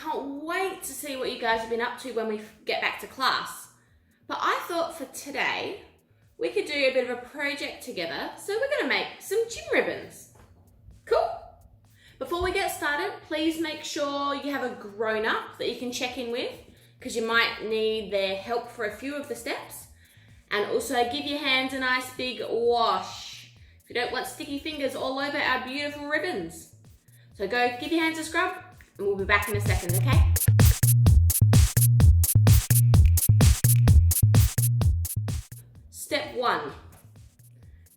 can't wait to see what you guys have been up to when we get back to class. But I thought for today, we could do a bit of a project together. So we're gonna make some gym ribbons. Cool? Before we get started, please make sure you have a grown-up that you can check in with, because you might need their help for a few of the steps. And also give your hands a nice big wash if you don't want sticky fingers all over our beautiful ribbons. So go give your hands a scrub and we'll be back in a second, okay? Step 1,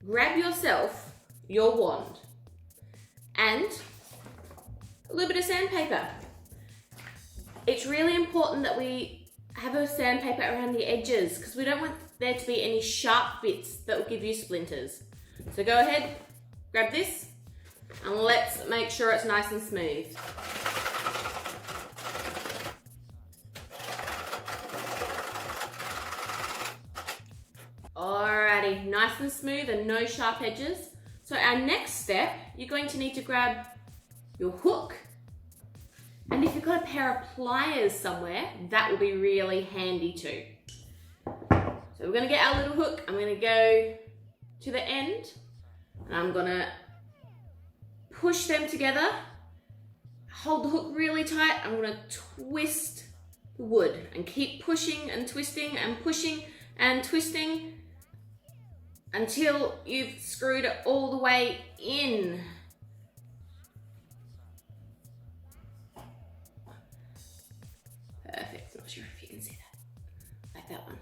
grab yourself your wand and a little bit of sandpaper. It's really important that we have a sandpaper around the edges because we don't want there to be any sharp bits that will give you splinters. So go ahead, grab this, and let's make sure it's nice and smooth. Alrighty, nice and smooth and no sharp edges. So our next step, you're going to need to grab your hook, and if you've got a pair of pliers somewhere, that will be really handy too. So we're gonna get our little hook, I'm gonna go to the end, and I'm gonna push them together, hold the hook really tight, I'm gonna twist the wood and keep pushing and twisting and pushing and twisting until you've screwed it all the way in. Perfect, not sure if you can see that, like that one.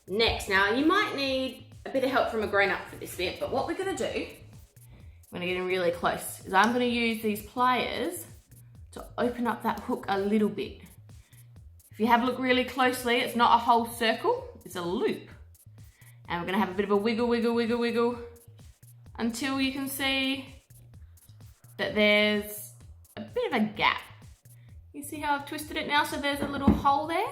Next, now you might need a bit of help from a grown-up for this bit, but what we're gonna do, I'm gonna get in really close, is I'm gonna use these pliers to open up that hook a little bit. If you have a look really closely, it's not a whole circle, it's a loop. And we're gonna have a bit of a wiggle, wiggle, wiggle, wiggle, until you can see that there's a bit of a gap. You see how I've twisted it now, so there's a little hole there?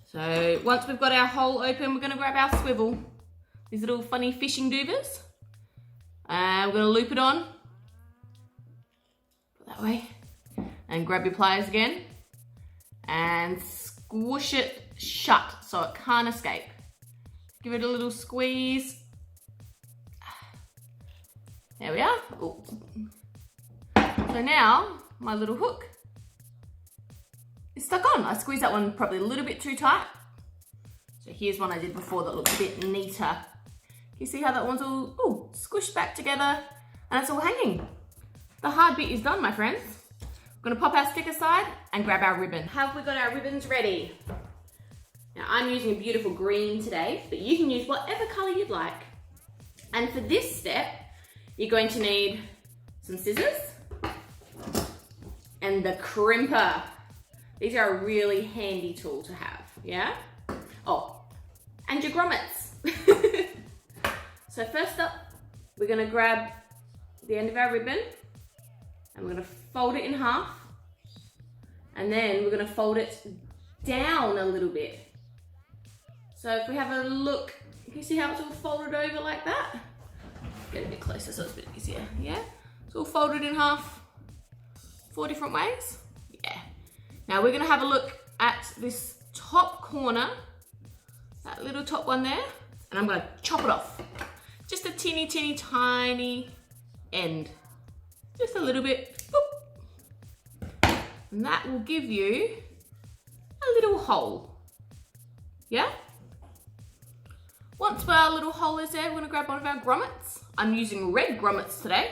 So once we've got our hole open, we're gonna grab our swivel, these little funny fishing doovers. And we're gonna loop it on, put that way, and grab your pliers again, and squish it shut so it can't escape. Give it a little squeeze. There we are. Ooh. So now my little hook is stuck on. I squeezed that one probably a little bit too tight. So here's one I did before that looks a bit neater. You see how that one's all squished back together and it's all hanging. The hard bit is done, my friends. We're gonna pop our stick aside and grab our ribbon. Have we got our ribbons ready? Now I'm using a beautiful green today, but you can use whatever color you'd like. And for this step, you're going to need some scissors and the crimper. These are a really handy tool to have, yeah? Oh, and your grommets. So first up, we're gonna grab the end of our ribbon and we're gonna fold it in half, and then we're gonna fold it down a little bit. So if we have a look, you see how it's all folded over like that? Get a bit closer so it's a bit easier, yeah? It's all folded in half, 4 different ways, yeah. Now we're gonna have a look at this top corner, that little top one there, and I'm gonna chop it off. Just a teeny, teeny, tiny end. Just a little bit, boop. And that will give you a little hole, yeah? Once our little hole is there, we're gonna grab one of our grommets. I'm using red grommets today,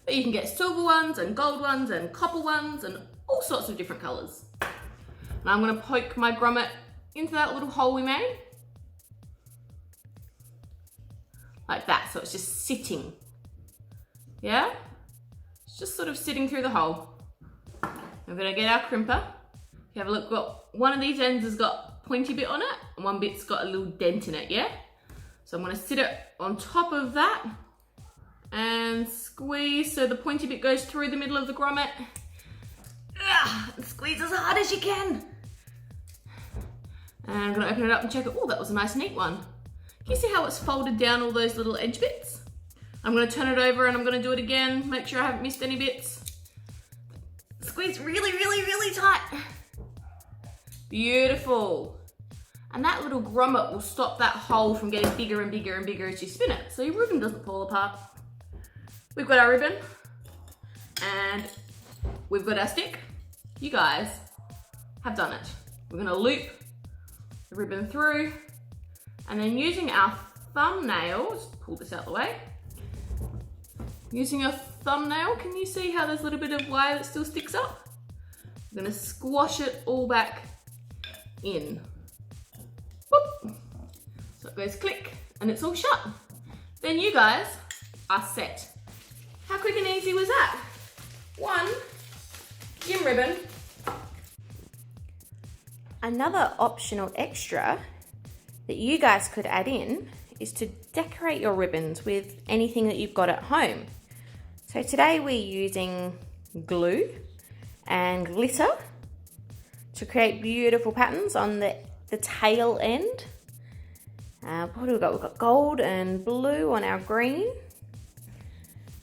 but you can get silver ones and gold ones and copper ones and all sorts of different colors. And I'm gonna poke my grommet into that little hole we made. Like that, so it's just sitting, yeah? It's just sort of sitting through the hole. We're gonna get our crimper. If you have a look, one of these ends has got a pointy bit on it, and one bit's got a little dent in it, yeah? So I'm gonna sit it on top of that and squeeze so the pointy bit goes through the middle of the grommet. And squeeze as hard as you can. And I'm gonna open it up and check it. Oh, that was a nice neat one. Can you see how it's folded down all those little edge bits? I'm gonna turn it over and I'm gonna do it again, make sure I haven't missed any bits. Squeeze really, really, really tight. Beautiful. And that little grommet will stop that hole from getting bigger and bigger and bigger as you spin it, so your ribbon doesn't fall apart. We've got our ribbon and we've got our stick. You guys have done it. We're gonna loop the ribbon through and then using our thumbnails, pull this out the way. Using a thumbnail, can you see how there's a little bit of wire that still sticks up? I'm gonna squash it all back in. Boop. So it goes click and it's all shut. Then you guys are set. How quick and easy was that? One gym ribbon. Another optional extra that you guys could add in is to decorate your ribbons with anything that you've got at home. So today we're using glue and glitter to create beautiful patterns on the tail end. What do we got? We've got gold and blue on our green.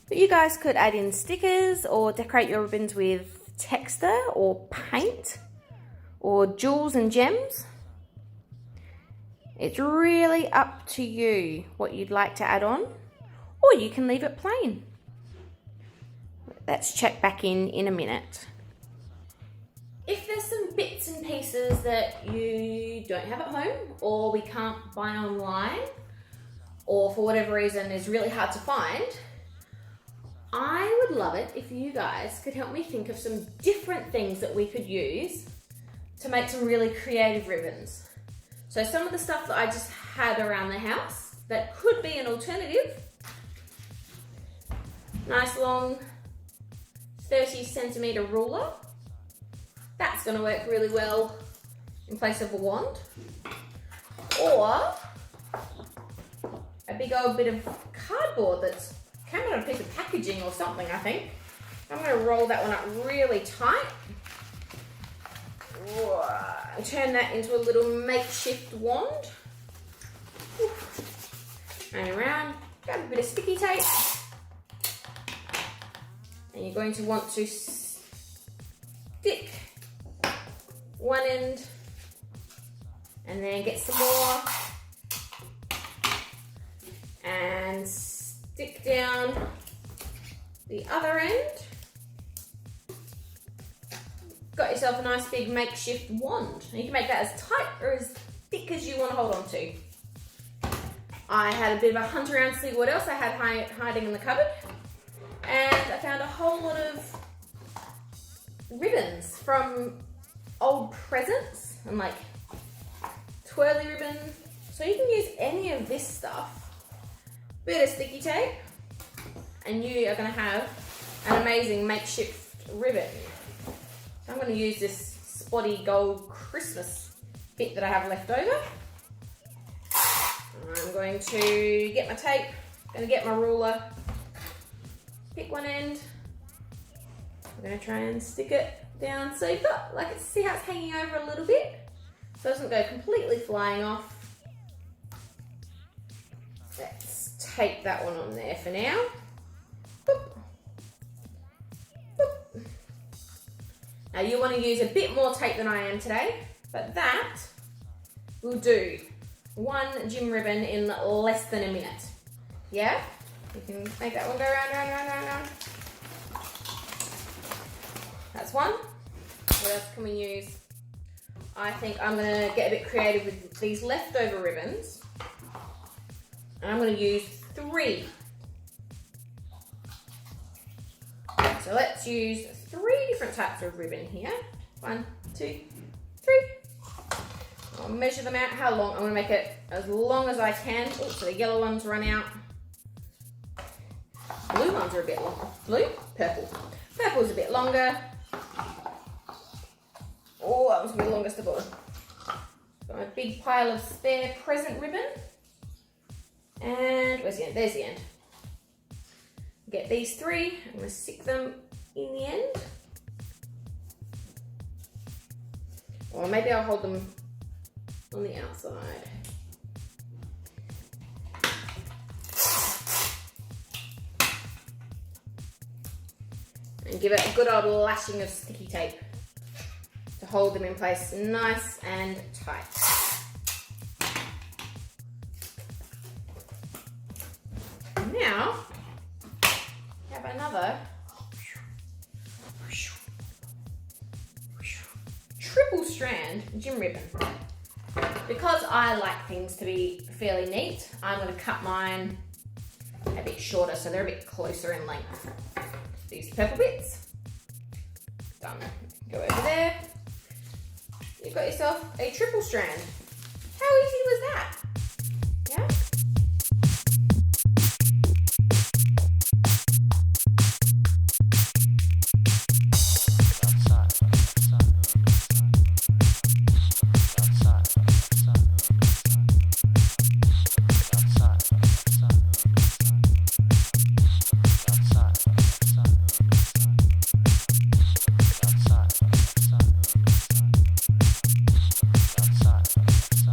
But you guys could add in stickers or decorate your ribbons with texture or paint or jewels and gems. It's really up to you what you'd like to add on, or you can leave it plain. Let's check back in a minute. If there's some bits and pieces that you don't have at home, or we can't buy online, or for whatever reason is really hard to find, I would love it if you guys could help me think of some different things that we could use to make some really creative ribbons. So some of the stuff that I just had around the house that could be an alternative. Nice long 30-centimeter ruler. That's going to work really well in place of a wand. Or a big old bit of cardboard that's came on a piece of packaging or something, I think. I'm going to roll that one up really tight. And turn that into a little makeshift wand. And around, grab a bit of sticky tape. And you're going to want to stick one end and then get some more and stick down the other end. Got yourself a nice big makeshift wand. And you can make that as tight or as thick as you want to hold on to. I had a bit of a hunt around to see what else I had hiding in the cupboard. And I found a whole lot of ribbons from old presents and like twirly ribbon. So you can use any of this stuff. Bit of sticky tape and you are going to have an amazing makeshift ribbon. So I'm going to use this spotty gold Christmas bit that I have left over. I'm going to get my tape, going to get my ruler, pick one end. I'm going to try and stick it down so you've got, like, see how it's hanging over a little bit? So it doesn't go completely flying off. Let's tape that one on there for now. Boop. Boop. Now you want to use a bit more tape than I am today, but that will do one gym ribbon in less than a minute. Yeah? You can make that one go round. That's one. What else can we use? I think I'm going to get a bit creative with these leftover ribbons. And I'm going to use 3. So let's use 3 different types of ribbon here. 1, 2, 3. I'll measure them out how long. I'm going to make it as long as I can. Oh, so the yellow ones run out. Blue ones are a bit longer. Blue? Purple. Purple's a bit longer. Oh, that was the longest of all. Got my big pile of spare present ribbon. And where's the end? There's the end. Get these 3. I'm going to stick them in the end. Or maybe I'll hold them on the outside. And give it a good old lashing of sticky tape to hold them in place nice and tight. Now, have another triple strand gym ribbon. Because I like things to be fairly neat, I'm going to cut mine a bit shorter so they're a bit closer in length. These purple bits. Done. Go over there. You've got yourself a triple strand. How easy was that?